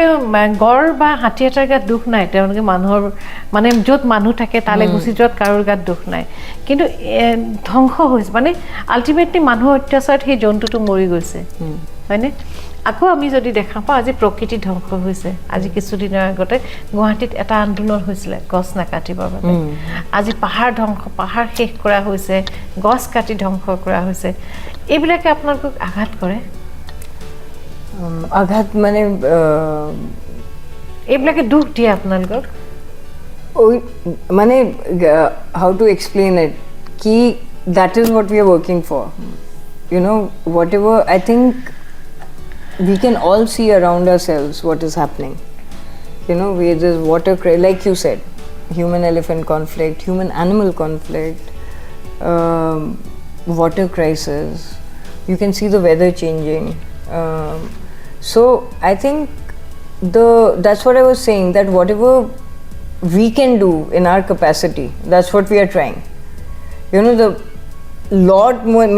গড় বা হাতী এটাৰ গাত দুখ নাই তেওঁলোকে মানুহৰ মানে য'ত মানুহ থাকে তালে গুচি যোৱাত কাৰোৰ গাত দুখ নাই কিন্তু ধ্বংস হৈছে মানে আল্টিমেটলি মানুহৰ অত্যাচাৰত সেই জন্তুটো মৰি গৈছে হয়নে আকৌ আমি যদি দেখা পাওঁ আজি প্ৰকৃতি ধ্বংস হৈছে আজি কিছুদিনৰ আগতে গুৱাহাটীত এটা আন্দোলন হৈছিলে গছ নাকাটিবৰ বাবে আজি পাহাৰ শেষ কৰা হৈছে গছ কাটি ধ্বংস কৰা হৈছে এইবিলাকে আপোনালোকক আঘাত কৰে আঘাত মানে এইবিলাকে দুখ দিয়ে আপোনালোকক মানে how to explain it ki that is what we are working for you know whatever I think we can all see around ourselves what is happening you know there's water like you said human elephant conflict human animal conflict water crisis you can see the weather changing so I think that's what I was saying that whatever we can do in our capacity that's what we are trying you know the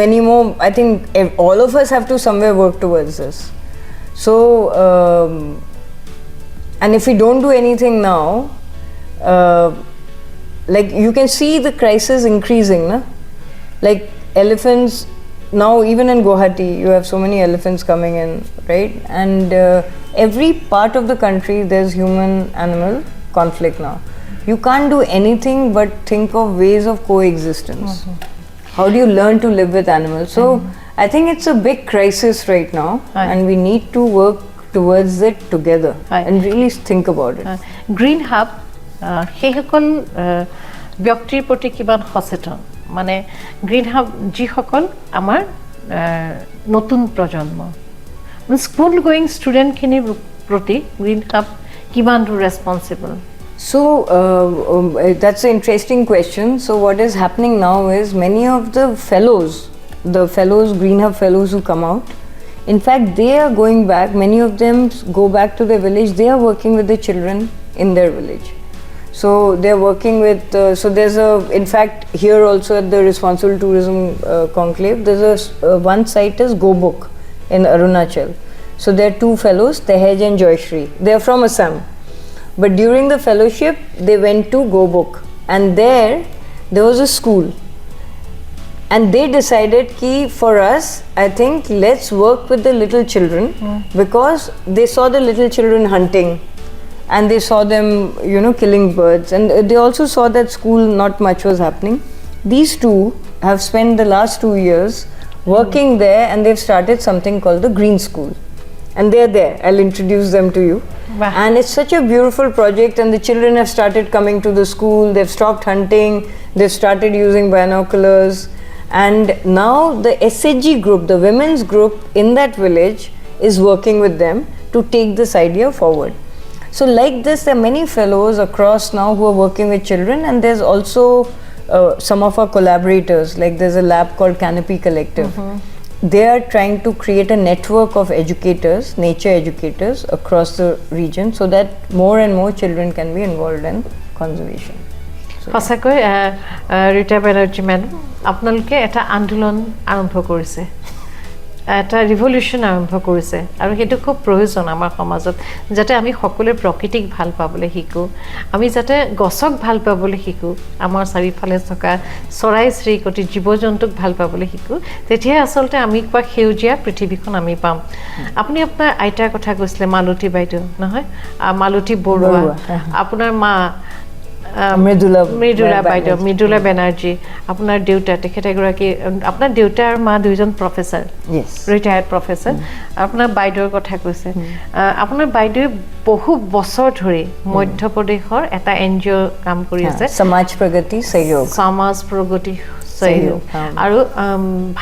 many more I think all of us have to somewhere work towards this so and if we don't do anything now like you can see the crisis increasing na? Like elephants now even in Guwahati you have so many elephants coming in right and every part of the country there's human animal conflict now you can't do anything but think of ways of coexistence how do you learn to live with animals so I think it's a big crisis right now and we need to work towards it together and really think about it green hub সেই সকল ব্যক্তিৰ প্ৰতি কিমান সচেতন মানে green hub যিসকল আমাৰ নতুন প্ৰজন্ম স্কুল গোয়িং ষ্টুডেণ্টখিনিৰ প্ৰতি গ্ৰীণ হাব কিমান ৰেছপন্সিবল So that's an interesting question. So what is happening now is many of the fellows, Green Hub fellows who come out, in fact they are going back, many of them go back to their village, they are working with the children in their village. So they're working with, so there's in fact here also at the Responsible Tourism Conclave, there's one site is Go Book in Arunachal. So there are two fellows, Tehej and Joyshri. They're from Assam. But during the fellowship, they went to Go Book. And there was a school. And they decided ki for us, I think let's work with the little children because they saw the little children hunting. And they saw them, you know, killing birds. And they also saw that school not much was happening. These two have spent the last 2 years working there and they've started something called the Green School. And they're there. I'll introduce them to you. Wow. And it's such a beautiful project and the children have started coming to the school. They've stopped hunting. They've started using binoculars. And now the SHG group, the women's group in that village is working with them to take this idea forward. So like this, there are many fellows across now who are working with children and there's also some of our collaborators, like there's a lab called Canopy Collective. They are trying to create a network of educators, nature educators across the region so that more and more children can be involved in conservation. সঁচাকৈ Rita Banerjee madam আপোনালোকে এটা আন্দোলন আৰম্ভ কৰিছে এটা revolution আৰম্ভ কৰিছে আৰু সেইটো খুব প্ৰয়োজন আমাৰ সমাজত যাতে আমি সকলোৱে প্ৰকৃতিক ভাল পাবলৈ শিকো আমি যাতে গছক ভাল পাবলৈ শিকো আমাৰ চাৰিওফালে থকা চৰাই চিৰিকটি জীৱ জন্তুক ভাল পাবলৈ শিকো তেতিয়া আচলতে আমি কোৱা সেউজীয়া পৃথিৱীখন আমি পাম আপুনি আপোনাৰ আইতাৰ কথা কৈছিলে মালতী বাইদেউ নহয় মালতী বৰুৱা আপোনাৰ মা মৃদুলা বাইদেউ মৃদুলা বেনাৰ্জী আপোনাৰ দেউতা তেখেত এগৰাকী আপোনাৰ দেউতা আৰু মা দুইজন প্ৰফেচাৰ ৰিটায়াৰ্ড প্ৰফেচাৰ আপোনাৰ বাইদেউৰ কথা কৈছে আপোনাৰ বাইদেৱে বহু বছৰ ধৰি মধ্য প্ৰদেশৰ এটা NGO কাম কৰি আছে সমাজ প্ৰগতি সহযোগ আৰু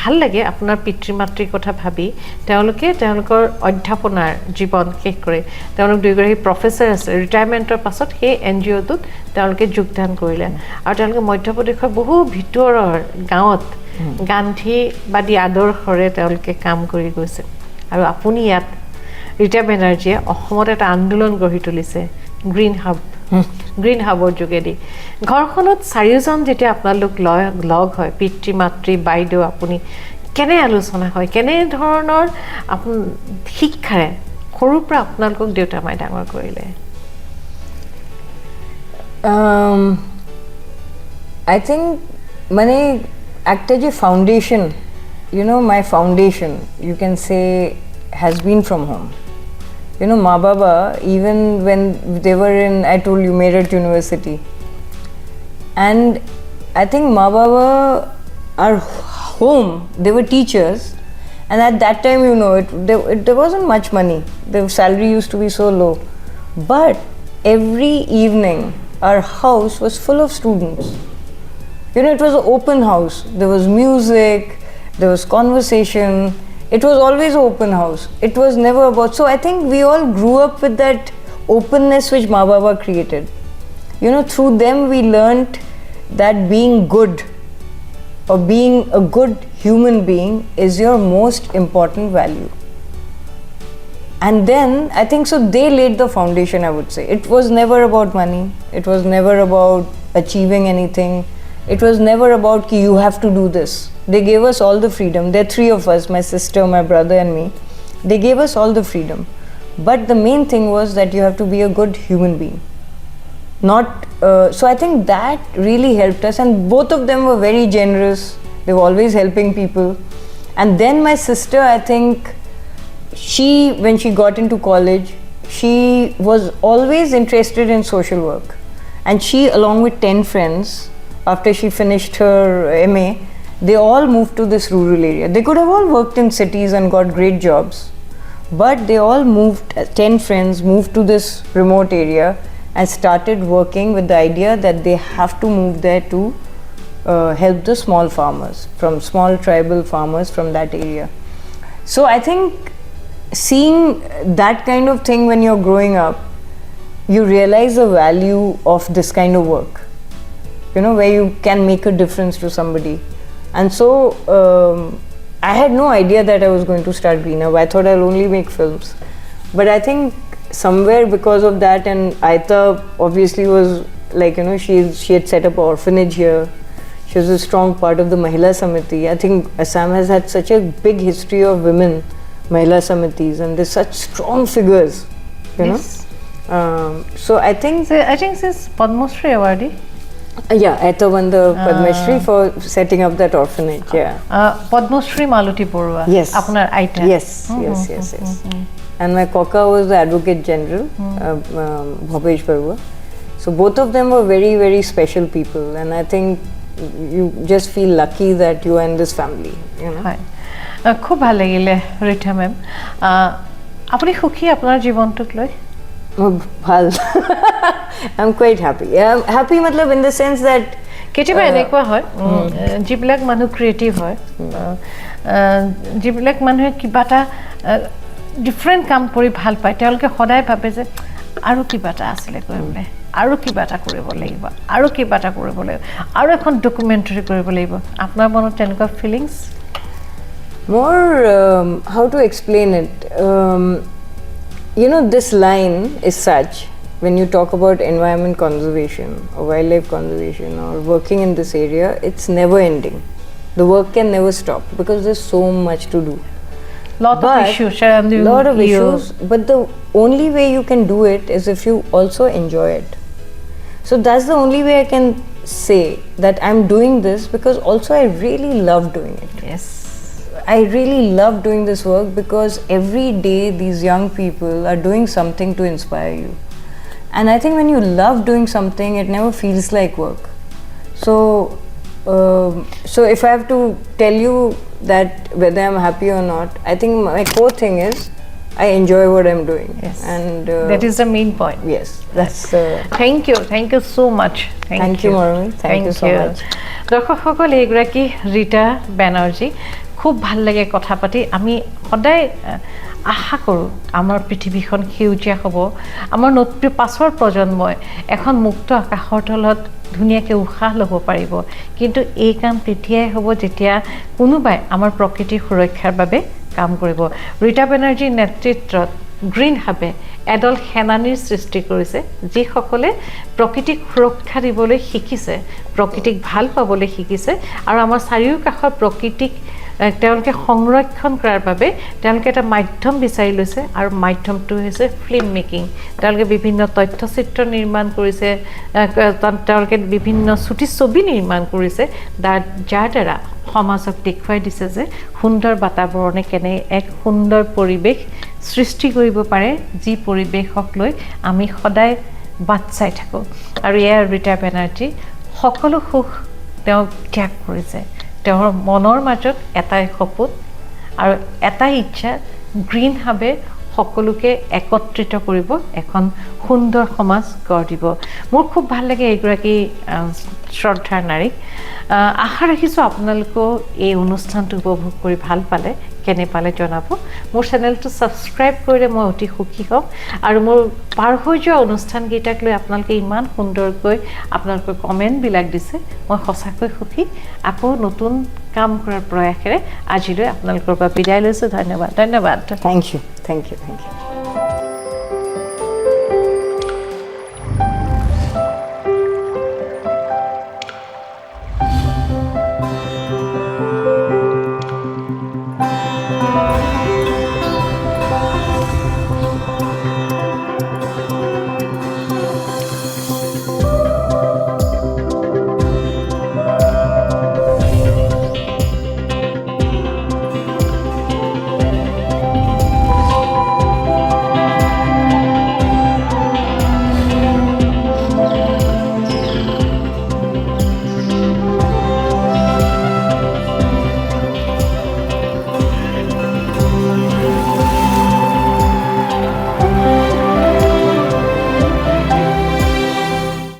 ভাল লাগে আপোনাৰ পিতৃ মাতৃৰ কথা ভাবি তেওঁলোকে তেওঁলোকৰ অধ্যাপনাৰ জীৱন শেষ কৰে তেওঁলোক দুইগৰাকী প্ৰফেসৰ আছে ৰিটায়াৰমেণ্টৰ পাছত সেই এনজিঅ'টোত তেওঁলোকে যোগদান কৰিলে আৰু তেওঁলোকে মধ্যপ্ৰদেশৰ বহু ভিতৰৰ গাঁৱত গান্ধীবাদী আদৰ্শৰে তেওঁলোকে কাম কৰি গৈছে আৰু আপুনি ইয়াত ৰীতা বেনাৰ্জীয়ে অসমত এটা আন্দোলন গঢ়ি তুলিছে গ্ৰীণ হাবৰ যোগেদি ঘৰখনত চাৰিওজন যেতিয়া আপোনালোক লগ হয় পিতৃ মাতৃ বাইদেউ আপুনি কেনে আলোচনা হয় কেনে ধৰণৰ শিক্ষাৰে সৰুৰ পৰা আপোনালোকক দেউতা মাই ডাঙৰ কৰিলে I think মানে একটা যে foundation my foundation you can say has been from home Ma Baba even when they were in I told you Meerut University and I think Ma Baba are home they were teachers and at that time there wasn't much money the salary used to be so low but every evening our house was full of students it was an open house there was music there was conversation it was always an open house it was never about so I think we all grew up with that openness which Ma Baba created through them we learnt that being good or being a good human being is your most important value and then I think so they laid the foundation I would say it was never about money it was never about achieving anything it was never about ki you have to do this they gave us all the freedom there are three of us my sister my brother and me they gave us all the freedom but the main thing was that you have to be a good human being not so I think that really helped us and both of them were very generous they were always helping people and then my sister I think she when she got into college she was always interested in social work and she along with 10 friends after she finished her MA they all moved to this rural area they could have all worked in cities and got great jobs but they all moved 10 friends moved to this remote area and started working with the idea that they have to move there to help the small farmers from small tribal farmers from that area so I think seeing that kind of thing when you're growing up you realize the value of this kind of work where you can make a difference to somebody and so I had no idea that I was going to start Green Hub I thought I'll only make films but I think somewhere because of that and Aita obviously was like she had set up an orphanage here she was a strong part of the Mahila Samiti I think Assam has had such a big history of women Mahila Samitis and there's such strong figures know so I think she's Padma Shri awardee yeah Aita won the Padma Shri for setting up that orphanage Padma Shri Maluti Borua yes apnar Aita yes and my Kaka was the Advocate General Bhopesh Barua so both of them were very very special people and I think you just feel lucky that you are in this family খুব ভাল লাগিলে ৰীতা মেম আপুনি সুখী আপোনাৰ জীৱনটোক লৈ ভাল I'm quite happy happy matlab in the sense that কেতিয়াবা এনেকুৱা হয় যিবিলাক মানুহ ক্ৰিয়েটিভ হয় যিবিলাক মানুহে কিবা এটা ডিফাৰেণ্ট কাম কৰি ভাল পায় তেওঁলোকে সদায় ভাবে যে আৰু কিবা এটা আছিলে কৰিবলৈ আৰু কিবা এটা কৰিব লাগিব আৰু কিবা এটা কৰিব লাগিব আৰু এখন ডকুমেণ্টাৰী কৰিব লাগিব আপোনাৰ মনত তেনেকুৱা feelings more how to explain it this line is such when you talk about environment conservation or wildlife conservation or working in this area it's never ending the work can never stop because there's so much to do lot of issues but the only way you can do it is if you also enjoy it so that's the only way I can say that I'm doing this because also I really love doing it yes I really love doing this work because every day these young people are doing something to inspire you and I think when you love doing something it never feels like work so if I have to tell you that whether I'm happy or not I think my core thing is I enjoy what I'm doing yes and that is the main point yes that's thank you so much thank you Marumi thank you so much দৰ্শকসকল এইগৰাকী ৰীতা বেনাৰ্জী খুব ভাল লাগে কথা পাতি আমি সদায় আশা কৰোঁ আমাৰ পৃথিৱীখন সেউজীয়া হ'ব আমাৰ পাছৰ প্ৰজন্মই এখন মুক্ত আকাশৰ তলত ধুনীয়াকৈ উশাহ ল'ব পাৰিব কিন্তু এই কাম তেতিয়াই হ'ব যেতিয়া কোনোবাই আমাৰ প্ৰকৃতিৰ সুৰক্ষাৰ বাবে কাম কৰিব ৰীতা বেনাৰ্জীৰ নেতৃত্বত গ্ৰীণ হাবে এডল সেনানীৰ সৃষ্টি কৰিছে যিসকলে প্ৰকৃতিক সুৰক্ষা দিবলৈ শিকিছে প্ৰকৃতিক ভাল পাবলৈ শিকিছে আৰু আমাৰ চাৰিওকাষৰ প্ৰকৃতিক তেওঁলোকে সংৰক্ষণ কৰাৰ বাবে তেওঁলোকে এটা মাধ্যম বিচাৰি লৈছে আৰু মাধ্যমটো হৈছে ফিল্ম মেকিং তেওঁলোকে বিভিন্ন তথ্যচিত্ৰ নিৰ্মাণ কৰিছে তেওঁলোকে বিভিন্ন চুটি ছবি নিৰ্মাণ কৰিছে যাৰ দ্বাৰা সমাজক দেখুৱাই দিছে যে সুন্দৰ বাতাবৰণে কেনে এক সুন্দৰ পৰিৱেশ সৃষ্টি কৰিব পাৰে যি পৰিৱেশক লৈ আমি সদায় বাট চাই থাকোঁ আৰু এয়া ৰীতা বেনাৰ্জী সকলো সুখ তেওঁ ত্যাগ কৰিছে তেওঁৰ মনৰ মাজত এটাই সপোন আৰু এটাই ইচ্ছা গ্ৰীণ হাবে সকলোকে একত্ৰিত কৰিব এখন সুন্দৰ সমাজ গঢ় দিব মোৰ খুব ভাল লাগে এইগৰাকী শ্ৰদ্ধাৰ নাৰীক আশা ৰাখিছোঁ আপোনালোকেও এই অনুষ্ঠানটো উপভোগ কৰি ভাল পালে কেনে পালে জনাব মোৰ চেনেলটো ছাবস্ক্ৰাইব কৰিলে মই অতি সুখী হ'ম আৰু মোৰ পাৰ হৈ যোৱা অনুষ্ঠানকেইটাক লৈ আপোনালোকে ইমান সুন্দৰকৈ আপোনালোকৰ কমেণ্টবিলাক দিছে মই সঁচাকৈ সুখী আকৌ নতুন কাম কৰাৰ প্ৰয়াসেৰে আজিলৈ আপোনালোকৰ পৰা বিদায় লৈছোঁ ধন্যবাদ Thank you.